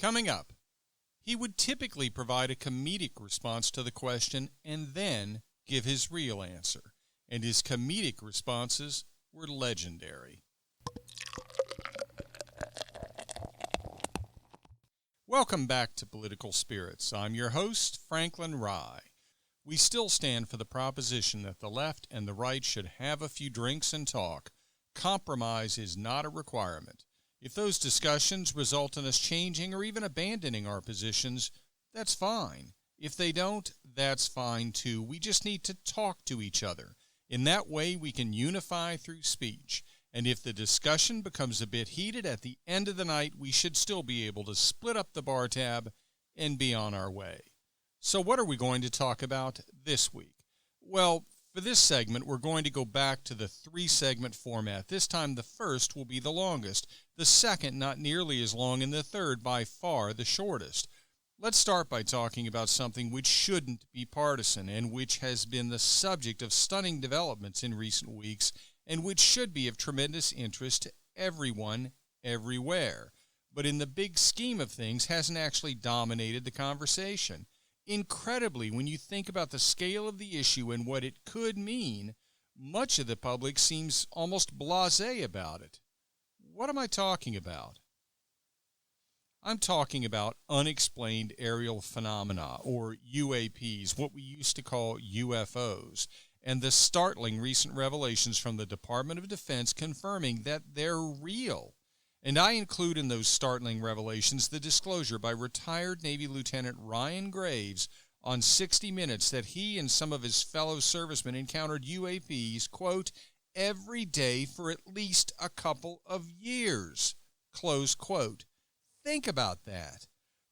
Coming up, he would typically provide a comedic response to the question and then give his real answer, and his comedic responses were legendary. Welcome back to Political Spirits. I'm your host, Franklin Rye. We still stand for the proposition that the left and the right should have a few drinks and talk. Compromise is not a requirement. If those discussions result in us changing or even abandoning our positions, that's fine. If they don't, that's fine too. We just need to talk to each other. In that way, we can unify through speech. And if the discussion becomes a bit heated at the end of the night, we should still be able to split up the bar tab and be on our way. So what are we going to talk about this week? Well, for this segment, we're going to go back to the 3-segment format. This time, the first will be the longest, the second not nearly as long, and the third by far the shortest. Let's start by talking about something which shouldn't be partisan and which has been the subject of stunning developments in recent weeks and which should be of tremendous interest to everyone, everywhere, but in the big scheme of things hasn't actually dominated the conversation. Incredibly, when you think about the scale of the issue and what it could mean, much of the public seems almost blasé about it. What am I talking about? I'm talking about unexplained aerial phenomena, or UAPs, what we used to call UFOs, and the startling recent revelations from the Department of Defense confirming that they're real. And I include in those startling revelations the disclosure by retired Navy Lieutenant Ryan Graves on 60 Minutes that he and some of his fellow servicemen encountered UAPs, quote, every day for at least a couple of years, close quote. Think about that.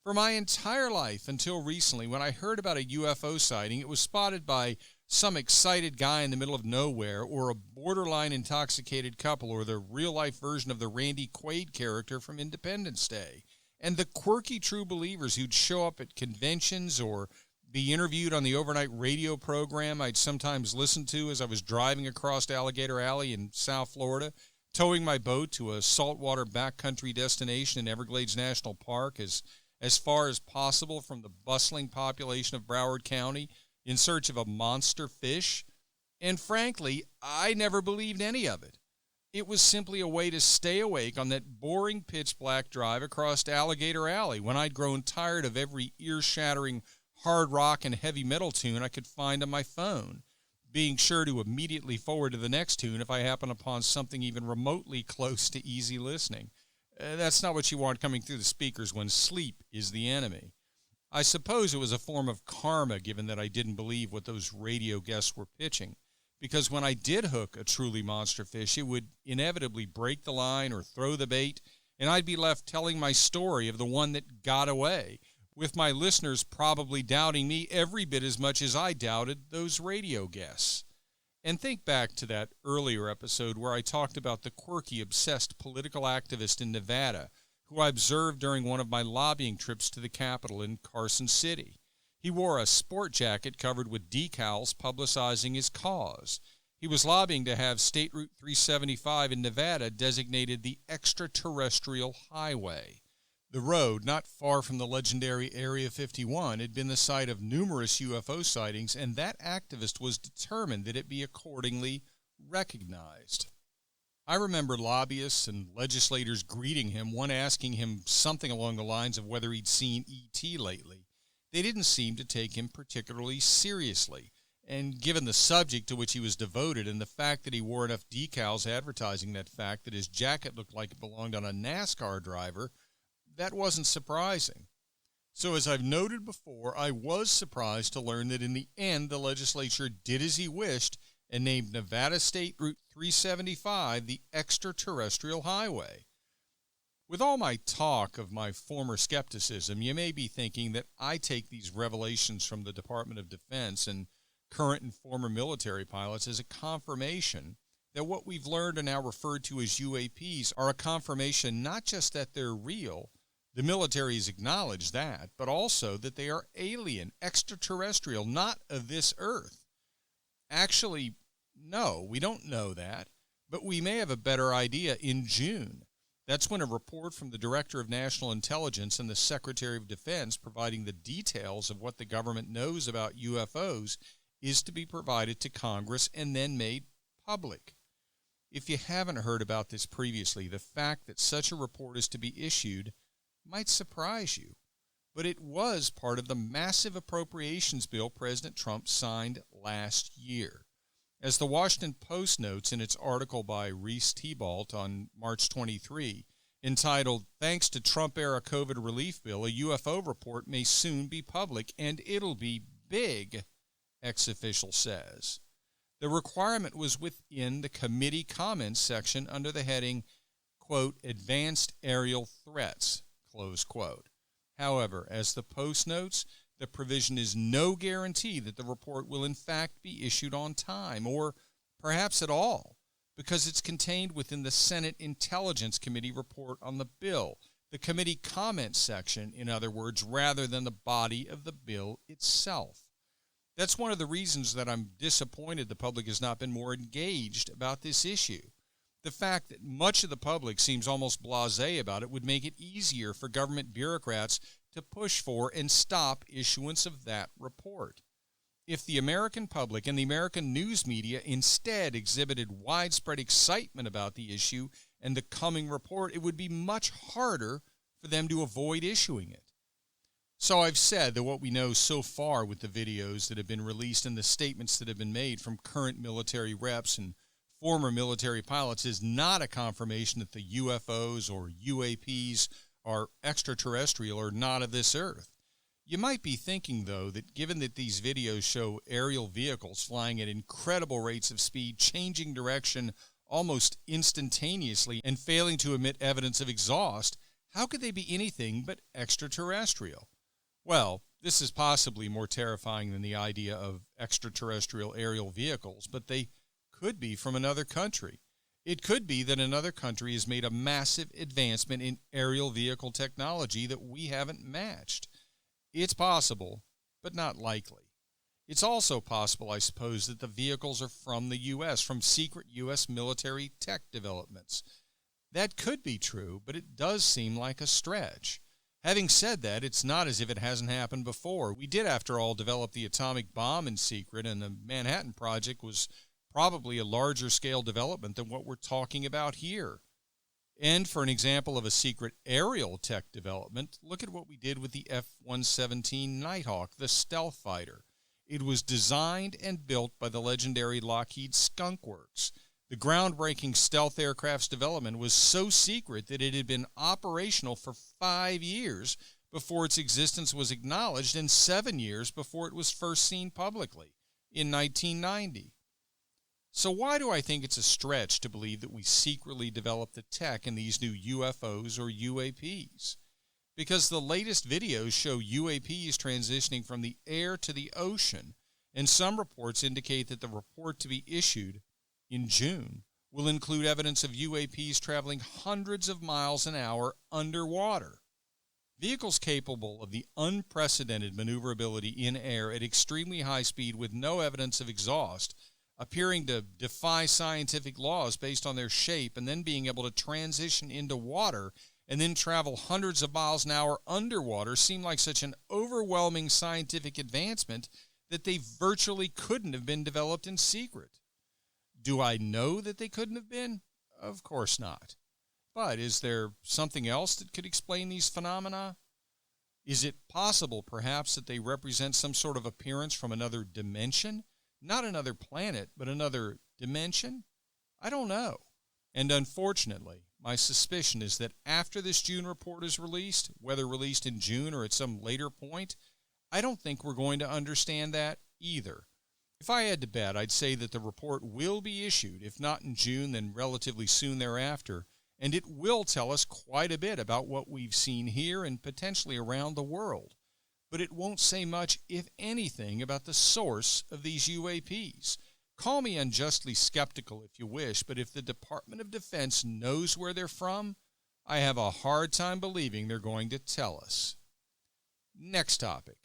For my entire life until recently, when I heard about a UFO sighting, it was spotted by some excited guy in the middle of nowhere, or a borderline intoxicated couple, or the real-life version of the Randy Quaid character from Independence Day. And the quirky true believers who'd show up at conventions or be interviewed on the overnight radio program I'd sometimes listen to as I was driving across Alligator Alley in South Florida, towing my boat to a saltwater backcountry destination in Everglades National Park as far as possible from the bustling population of Broward County in search of a monster fish. And frankly, I never believed any of it. It was simply a way to stay awake on that boring pitch-black drive across Alligator Alley when I'd grown tired of every ear-shattering hard rock and heavy metal tune I could find on my phone, being sure to immediately forward to the next tune if I happen upon something even remotely close to easy listening. That's not what you want coming through the speakers when sleep is the enemy. I suppose it was a form of karma, given that I didn't believe what those radio guests were pitching, because when I did hook a truly monster fish, it would inevitably break the line or throw the bait, and I'd be left telling my story of the one that got away, with my listeners probably doubting me every bit as much as I doubted those radio guests. And think back to that earlier episode where I talked about the quirky, obsessed political activist in Nevada who I observed during one of my lobbying trips to the Capitol in Carson City. He wore a sport jacket covered with decals publicizing his cause. He was lobbying to have State Route 375 in Nevada designated the extraterrestrial highway. The road, not far from the legendary Area 51, had been the site of numerous UFO sightings, and that activist was determined that it be accordingly recognized. I remember lobbyists and legislators greeting him, one asking him something along the lines of whether he'd seen E.T. lately. They didn't seem to take him particularly seriously, and given the subject to which he was devoted and the fact that he wore enough decals advertising that fact that his jacket looked like it belonged on a NASCAR driver, that wasn't surprising. So as I've noted before, I was surprised to learn that in the end the legislature did as he wished and named Nevada State Route 375 the extraterrestrial highway. With all my talk of my former skepticism, you may be thinking that I take these revelations from the Department of Defense and current and former military pilots as a confirmation that what we've learned and now referred to as UAPs are a confirmation not just that they're real, the military has acknowledged that, but also that they are alien, extraterrestrial, not of this earth. Actually, no, we don't know that, but we may have a better idea in June. That's when a report from the Director of National Intelligence and the Secretary of Defense providing the details of what the government knows about UFOs is to be provided to Congress and then made public. If you haven't heard about this previously, the fact that such a report is to be issued might surprise you, but it was part of the massive appropriations bill President Trump signed last year. As the Washington Post notes in its article by Reese Thibault on March 23, entitled, "Thanks to Trump-era COVID relief bill, a UFO report may soon be public, and it'll be big," ex-official says. The requirement was within the committee comments section under the heading, quote, "Advanced Aerial Threats," close quote. However, as the Post notes, the provision is no guarantee that the report will in fact be issued on time, or perhaps at all, because it's contained within the Senate Intelligence Committee report on the bill, the committee comments section, in other words, rather than the body of the bill itself. That's one of the reasons that I'm disappointed the public has not been more engaged about this issue. The fact that much of the public seems almost blasé about it would make it easier for government bureaucrats to push for and stop issuance of that report. If the American public and the American news media instead exhibited widespread excitement about the issue and the coming report, it would be much harder for them to avoid issuing it. So I've said that what we know so far with the videos that have been released and the statements that have been made from current military reps and former military pilots is not a confirmation that the UFOs or UAPs are extraterrestrial or not of this earth. You might be thinking, though, that given that these videos show aerial vehicles flying at incredible rates of speed, changing direction almost instantaneously, and failing to emit evidence of exhaust, how could they be anything but extraterrestrial? Well, this is possibly more terrifying than the idea of extraterrestrial aerial vehicles, but they could be from another country. It could be that another country has made a massive advancement in aerial vehicle technology that we haven't matched. It's possible, but not likely. It's also possible, I suppose, that the vehicles are from the U.S., from secret U.S. military tech developments. That could be true, but it does seem like a stretch. Having said that, it's not as if it hasn't happened before. We did, after all, develop the atomic bomb in secret, and the Manhattan Project was probably a larger scale development than what we're talking about here. And for an example of a secret aerial tech development, look at what we did with the F-117 Nighthawk, the stealth fighter. It was designed and built by the legendary Lockheed Skunk Works. The groundbreaking stealth aircraft's development was so secret that it had been operational for 5 years before its existence was acknowledged and 7 years before it was first seen publicly in 1990. So why do I think it's a stretch to believe that we secretly developed the tech in these new UFOs or UAPs? Because the latest videos show UAPs transitioning from the air to the ocean, and some reports indicate that the report to be issued in June will include evidence of UAPs traveling hundreds of miles an hour underwater. Vehicles capable of the unprecedented maneuverability in air at extremely high speed with no evidence of exhaust, appearing to defy scientific laws based on their shape, and then being able to transition into water and then travel hundreds of miles an hour underwater seem like such an overwhelming scientific advancement that they virtually couldn't have been developed in secret. Do I know that they couldn't have been? Of course not. But is there something else that could explain these phenomena? Is it possible, perhaps, that they represent some sort of appearance from another dimension? Not another planet, but another dimension? I don't know. And unfortunately, my suspicion is that after this June report is released, whether released in June or at some later point, I don't think we're going to understand that either. If I had to bet, I'd say that the report will be issued, if not in June, then relatively soon thereafter, and it will tell us quite a bit about what we've seen here and potentially around the world. But it won't say much, if anything, about the source of these UAPs. Call me unjustly skeptical if you wish, but if the Department of Defense knows where they're from, I have a hard time believing they're going to tell us. Next topic.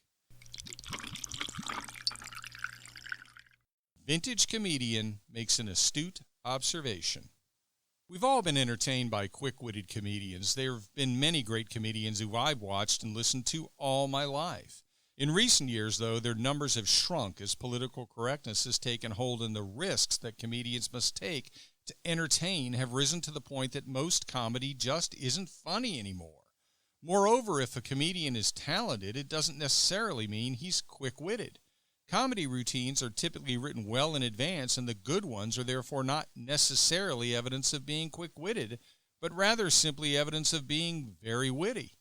Vintage comedian makes an astute observation. We've all been entertained by quick-witted comedians. There have been many great comedians who I've watched and listened to all my life. In recent years, though, their numbers have shrunk as political correctness has taken hold, and the risks that comedians must take to entertain have risen to the point that most comedy just isn't funny anymore. Moreover, if a comedian is talented, it doesn't necessarily mean he's quick-witted. Comedy routines are typically written well in advance, and the good ones are therefore not necessarily evidence of being quick-witted, but rather simply evidence of being very witty.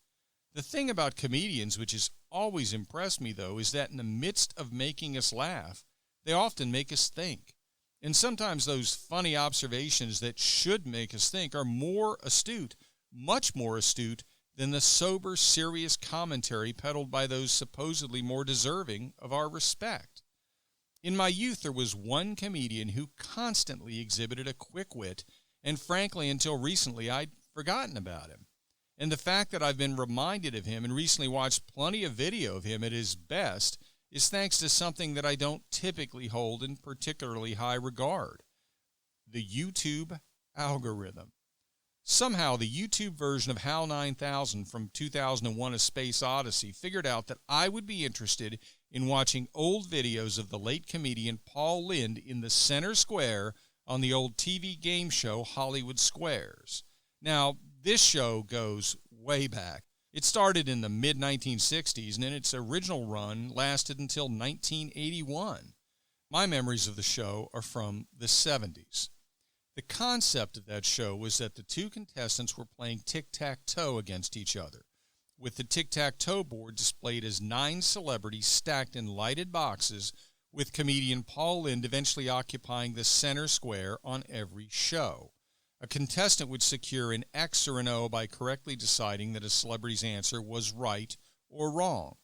The thing about comedians which has always impressed me, though, is that in the midst of making us laugh, they often make us think. And sometimes those funny observations that should make us think are more astute, much more astute, than the sober, serious commentary peddled by those supposedly more deserving of our respect. In my youth, there was one comedian who constantly exhibited a quick wit, and frankly, until recently, I'd forgotten about him. And the fact that I've been reminded of him and recently watched plenty of video of him at his best is thanks to something that I don't typically hold in particularly high regard: the YouTube algorithm. Somehow, the YouTube version of HAL 9000 from 2001: A Space Odyssey figured out that I would be interested in watching old videos of the late comedian Paul Lynde in the center square on the old TV game show Hollywood Squares. Now, this show goes way back. It started in the mid-1960s, and in its original run lasted until 1981. My memories of the show are from the 70s. The concept of that show was that the two contestants were playing tic-tac-toe against each other, with the tic-tac-toe board displayed as 9 celebrities stacked in lighted boxes, with comedian Paul Lynde eventually occupying the center square on every show. A contestant would secure an X or an O by correctly deciding that a celebrity's answer was right or wrong.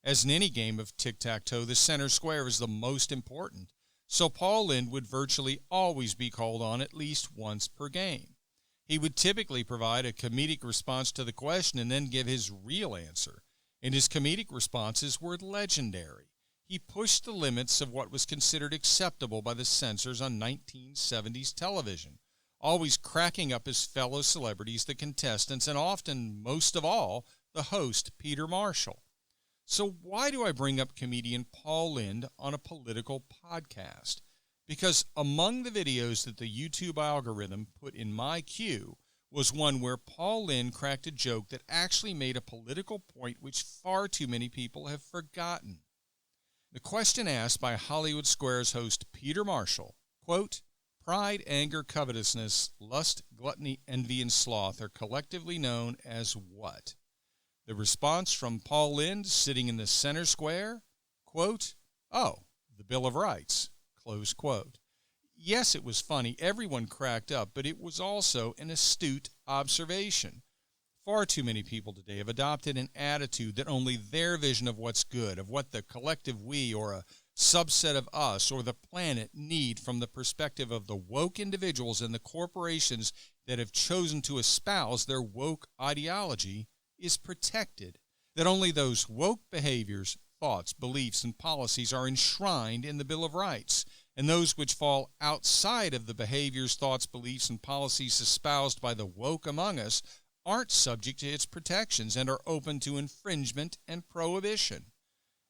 As in any game of tic-tac-toe, the center square is the most important, so Paul Lynde would virtually always be called on at least once per game. He would typically provide a comedic response to the question and then give his real answer, and his comedic responses were legendary. He pushed the limits of what was considered acceptable by the censors on 1970s television, always cracking up his fellow celebrities, the contestants, and often, most of all, the host, Peter Marshall. So why do I bring up comedian Paul Lynde on a political podcast? Because among the videos that the YouTube algorithm put in my queue was one where Paul Lynde cracked a joke that actually made a political point which far too many people have forgotten. The question asked by Hollywood Squares host Peter Marshall, quote, "Pride, anger, covetousness, lust, gluttony, envy, and sloth are collectively known as what?" The response from Paul Lynde, sitting in the center square, quote, "Oh, the Bill of Rights," close quote. Yes, it was funny. Everyone cracked up, but it was also an astute observation. Far too many people today have adopted an attitude that only their vision of what's good, of what the collective we or a subset of us or the planet need from the perspective of the woke individuals and the corporations that have chosen to espouse their woke ideology is protected, that only those woke behaviors, thoughts, beliefs, and policies are enshrined in the Bill of Rights, and those which fall outside of the behaviors, thoughts, beliefs, and policies espoused by the woke among us aren't subject to its protections and are open to infringement and prohibition.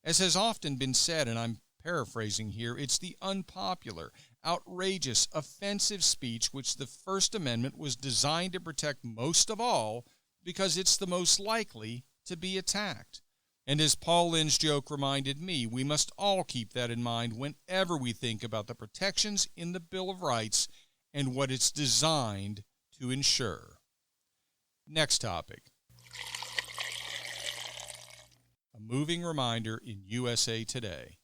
As has often been said, and I'm paraphrasing here, it's the unpopular, outrageous, offensive speech which the First Amendment was designed to protect most of all, because it's the most likely to be attacked. And as Paul Lynde's joke reminded me, we must all keep that in mind whenever we think about the protections in the Bill of Rights and what it's designed to ensure. Next topic. A moving reminder in USA Today.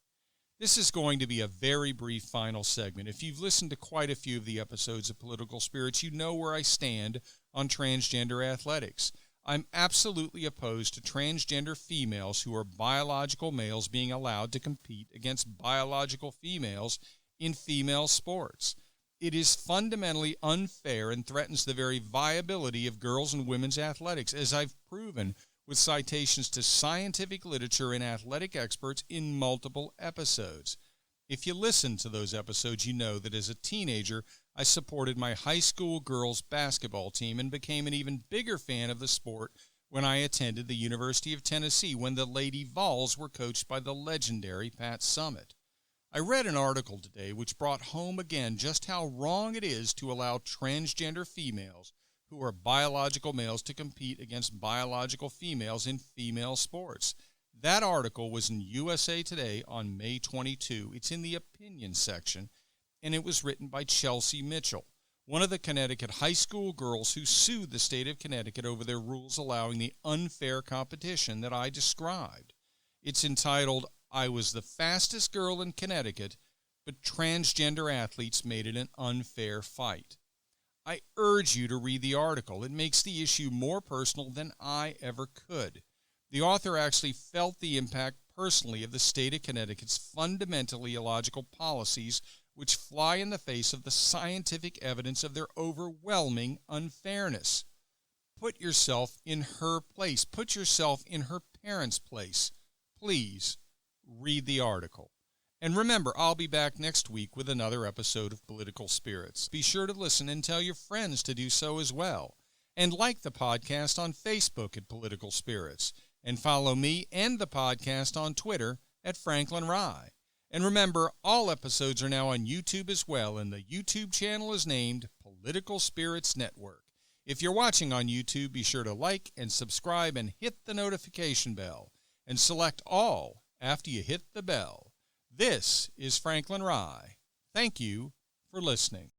This is going to be a very brief final segment. If you've listened to quite a few of the episodes of Political Spirits, you know where I stand on transgender athletics. I'm absolutely opposed to transgender females who are biological males being allowed to compete against biological females in female sports. It is fundamentally unfair and threatens the very viability of girls' and women's athletics, as I've proven with citations to scientific literature and athletic experts in multiple episodes. If you listen to those episodes, you know that as a teenager, I supported my high school girls basketball team and became an even bigger fan of the sport when I attended the University of Tennessee when the Lady Vols were coached by the legendary Pat Summitt. I read an article today which brought home again just how wrong it is to allow transgender females who are biological males to compete against biological females in female sports. That article was in USA Today on May 22. It's in the opinion section, and it was written by Chelsea Mitchell, one of the Connecticut high school girls who sued the state of Connecticut over their rules allowing the unfair competition that I described. It's entitled, "I was the fastest girl in Connecticut, but transgender athletes made it an unfair fight." I urge you to read the article. It makes the issue more personal than I ever could. The author actually felt the impact personally of the state of Connecticut's fundamentally illogical policies which fly in the face of the scientific evidence of their overwhelming unfairness. Put yourself in her place. Put yourself in her parents' place. Please read the article. And remember, I'll be back next week with another episode of Political Spirits. Be sure to listen and tell your friends to do so as well. And like the podcast on Facebook at Political Spirits. And follow me and the podcast on Twitter at Franklin Rye. And remember, all episodes are now on YouTube as well, and the YouTube channel is named Political Spirits Network. If you're watching on YouTube, be sure to like and subscribe and hit the notification bell. And select all after you hit the bell. This is Franklin Rye. Thank you for listening.